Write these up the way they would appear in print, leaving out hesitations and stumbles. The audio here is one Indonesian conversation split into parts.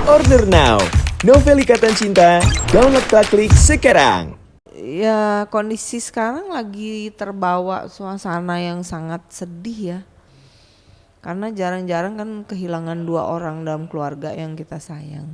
Order now. Novel Ikatan Cinta, download klik sekarang. Ya kondisi sekarang lagi terbawa suasana yang sangat sedih ya. Karena jarang-jarang kan kehilangan dua orang dalam keluarga yang kita sayang.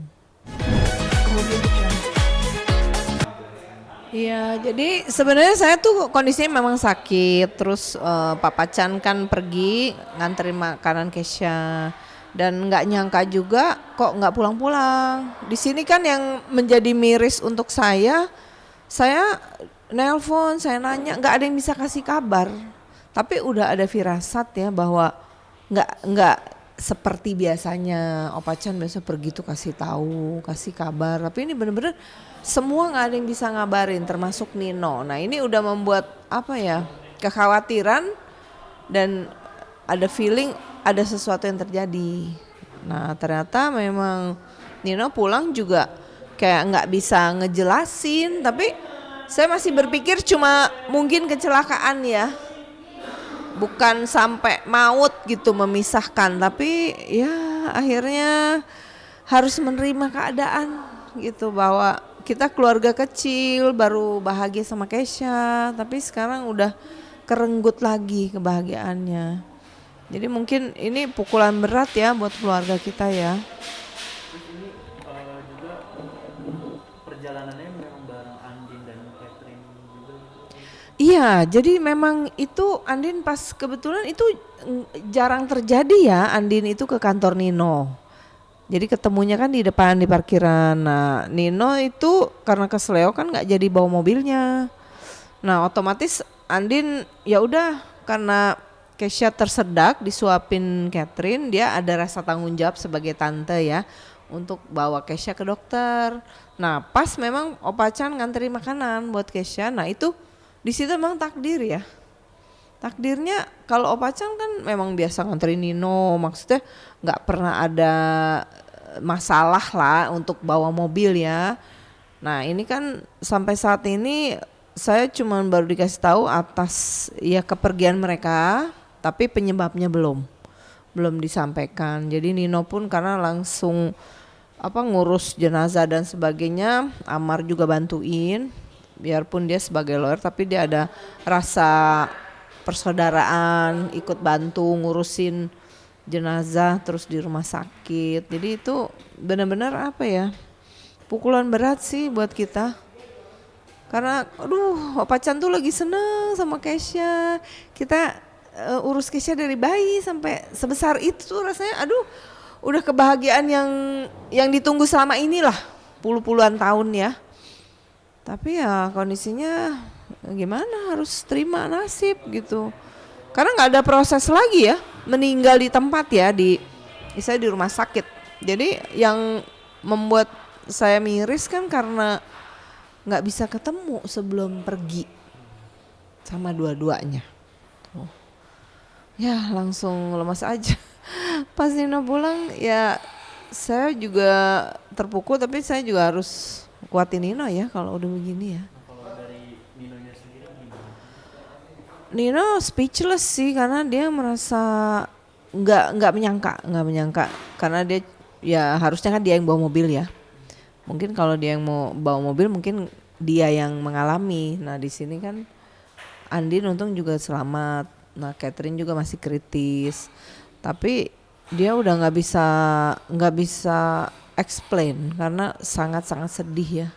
Iya, jadi sebenarnya saya tuh kondisinya memang sakit. Terus Papa Chan kan pergi nganterin makanan Kesha dan nggak nyangka juga kok nggak pulang-pulang. Di sini kan yang menjadi miris untuk saya nelpon, saya nanya, nggak ada yang bisa kasih kabar. Tapi udah ada firasat ya bahwa nggak seperti biasanya. Opa Chan biasa pergi tuh kasih tahu, kasih kabar. Tapi ini bener-bener semua nggak ada yang bisa ngabarin, termasuk Nino. Nah ini udah membuat apa ya, kekhawatiran dan ada feeling ada sesuatu yang terjadi. Nah ternyata memang Nino pulang juga kayak nggak bisa ngejelasin, tapi saya masih berpikir cuma mungkin kecelakaan ya, bukan sampai maut gitu memisahkan, tapi ya akhirnya harus menerima keadaan gitu bahwa kita keluarga kecil baru bahagia sama Kesha, tapi sekarang udah kerenggut lagi kebahagiaannya. Jadi mungkin ini pukulan berat ya buat keluarga kita ya. Terus ini juga perjalanannya memang bareng Andin dan Catherine juga. Iya, jadi memang itu Andin pas kebetulan itu jarang terjadi ya, Andin itu ke kantor Nino. Jadi ketemunya kan di depan di parkiran. Nah Nino itu karena kesleo kan nggak jadi bawa mobilnya. Nah otomatis Andin ya udah, karena Kesha tersedak disuapin Catherine, dia ada rasa tanggung jawab sebagai tante ya untuk bawa Kesha ke dokter. Nah pas memang Opa Chan nganterin makanan buat Kesha. Nah itu di situ memang takdir ya. Takdirnya kalau Opa Chan kan memang biasa nganterin Nino, maksudnya nggak pernah ada masalah lah untuk bawa mobil ya. Nah ini kan sampai saat ini saya cuma baru dikasih tahu atas ya kepergian mereka, tapi penyebabnya belum disampaikan. Jadi Nino pun karena langsung ngurus jenazah dan sebagainya, Amar juga bantuin. Biarpun dia sebagai lawyer tapi dia ada rasa persaudaraan, ikut bantu ngurusin jenazah terus di rumah sakit. Jadi itu benar-benar pukulan berat sih buat kita. Karena Opa Chan tuh lagi seneng sama Kesha. Kita urus Kesha dari bayi sampai sebesar itu tuh rasanya udah kebahagiaan yang ditunggu selama inilah puluhan tahun ya. Tapi ya kondisinya gimana, harus terima nasib gitu. Karena nggak ada proses lagi ya, meninggal di tempat ya, saya di rumah sakit. Jadi yang membuat saya miris kan karena nggak bisa ketemu sebelum pergi sama dua-duanya. Ya langsung lemas aja. Pas Nino pulang ya saya juga terpukul, tapi saya juga harus kuatin Nino ya kalau udah begini ya. Nah, kalau dari Ninonya sendiri gimana? Nino speechless sih, karena dia merasa nggak menyangka karena dia ya harusnya kan dia yang bawa mobil ya. Mungkin kalau dia yang mau bawa mobil mungkin dia yang mengalami. Nah di sini kan Andin untung juga selamat. Nah Catherine juga masih kritis. Tapi dia udah nggak bisa explain karena sangat-sangat sedih ya.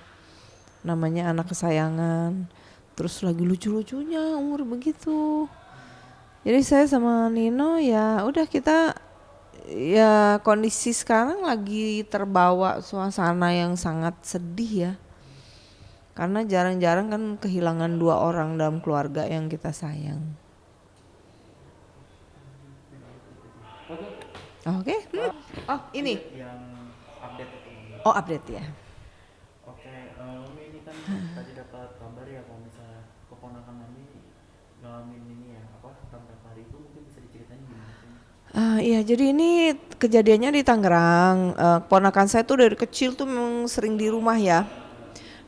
Namanya anak kesayangan. Terus lagi lucu-lucunya umur begitu. Jadi saya sama Nino ya udah, kita ya kondisi sekarang lagi terbawa suasana yang sangat sedih ya. Karena jarang-jarang kan kehilangan dua orang dalam keluarga yang kita sayang. Oke. Oh ini. Yang update itu. Oh update ya. Oke, Umi ini kan tadi dapat kabar ya kalau misalnya keponakan Mami ngalamin ini ya, tabrak lari itu, mungkin bisa diceritain gimana sih? Iya, jadi ini kejadiannya di Tangerang. Keponakan saya tuh dari kecil tuh memang sering di rumah ya.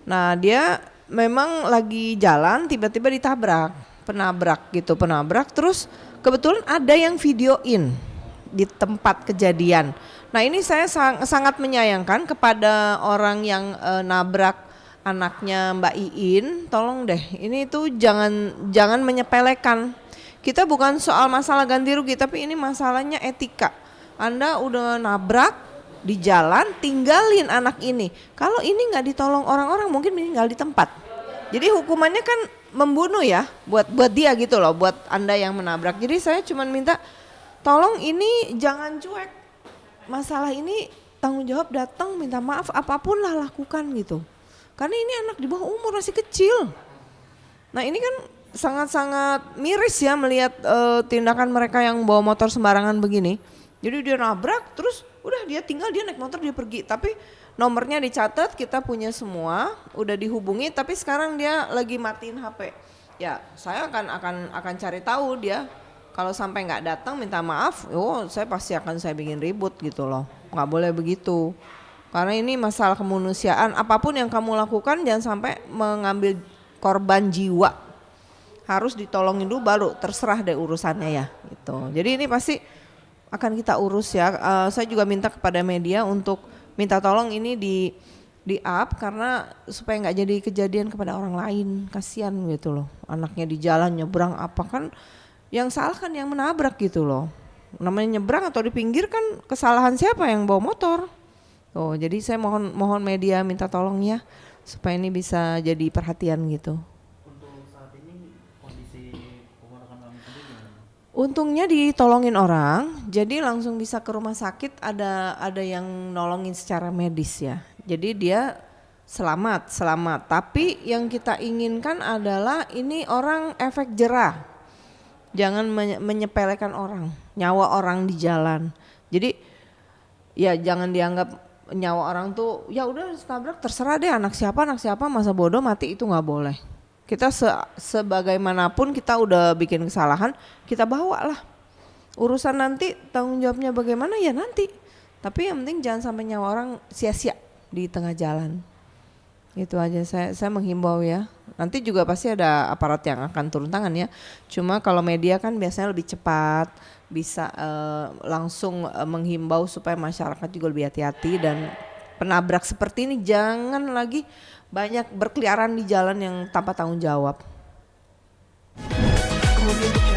Nah dia memang lagi jalan tiba-tiba penabrak terus kebetulan ada yang videoin di tempat kejadian. Nah ini saya sangat menyayangkan kepada orang yang nabrak anaknya Mbak Iin, tolong deh, ini tuh jangan menyepelekan. Kita bukan soal masalah ganti rugi, tapi ini masalahnya etika. Anda udah nabrak di jalan, tinggalin anak ini. Kalau ini nggak ditolong orang-orang, mungkin meninggal di tempat. Jadi hukumannya kan membunuh ya, buat dia gitu loh, buat Anda yang menabrak. Jadi saya cuma minta, tolong ini jangan cuek. Masalah ini tanggung jawab, datang minta maaf, apapun lah lakukan gitu. Karena ini anak di bawah umur, masih kecil. Nah ini kan sangat-sangat miris ya melihat tindakan mereka yang bawa motor sembarangan begini. Jadi dia nabrak, terus udah dia tinggal, dia naik motor, dia pergi. Tapi nomornya dicatat, kita punya semua, udah dihubungi. Tapi sekarang dia lagi matiin HP. Ya saya akan cari tahu dia. Kalau sampai nggak datang minta maaf, saya pasti akan saya bikin ribut gitu loh. Nggak boleh begitu. Karena ini masalah kemanusiaan, apapun yang kamu lakukan jangan sampai mengambil korban jiwa. Harus ditolongin dulu baru terserah deh urusannya ya gitu. Jadi ini pasti akan kita urus ya. Saya juga minta kepada media untuk minta tolong ini di up karena supaya nggak jadi kejadian kepada orang lain. Kasihan gitu loh, anaknya di jalan nyebrang apa kan, yang salah kan yang menabrak gitu loh. Namanya nyebrang atau di pinggir kan kesalahan siapa, yang bawa motor. Jadi saya mohon media minta tolong ya supaya ini bisa jadi perhatian gitu. Untuk saat ini kondisi keponakan kami sendiri gimana? Untungnya ditolongin orang, jadi langsung bisa ke rumah sakit, ada yang nolongin secara medis ya. Jadi dia selamat. Tapi yang kita inginkan adalah ini orang efek jerah. Jangan menyepelekan orang, nyawa orang di jalan. Jadi ya jangan dianggap nyawa orang tuh ya udah tabrak terserah deh, anak siapa masa bodoh mati, itu nggak boleh. Kita sebagaimanapun kita udah bikin kesalahan, kita bawa lah. Urusan nanti tanggung jawabnya bagaimana ya nanti. Tapi yang penting jangan sampai nyawa orang sia-sia di tengah jalan. Itu aja saya menghimbau ya. Nanti juga pasti ada aparat yang akan turun tangan ya. Cuma kalau media kan biasanya lebih cepat, bisa langsung menghimbau supaya masyarakat juga lebih hati-hati, dan penabrak seperti ini jangan lagi banyak berkeliaran di jalan yang tanpa tanggung jawab. Kemudian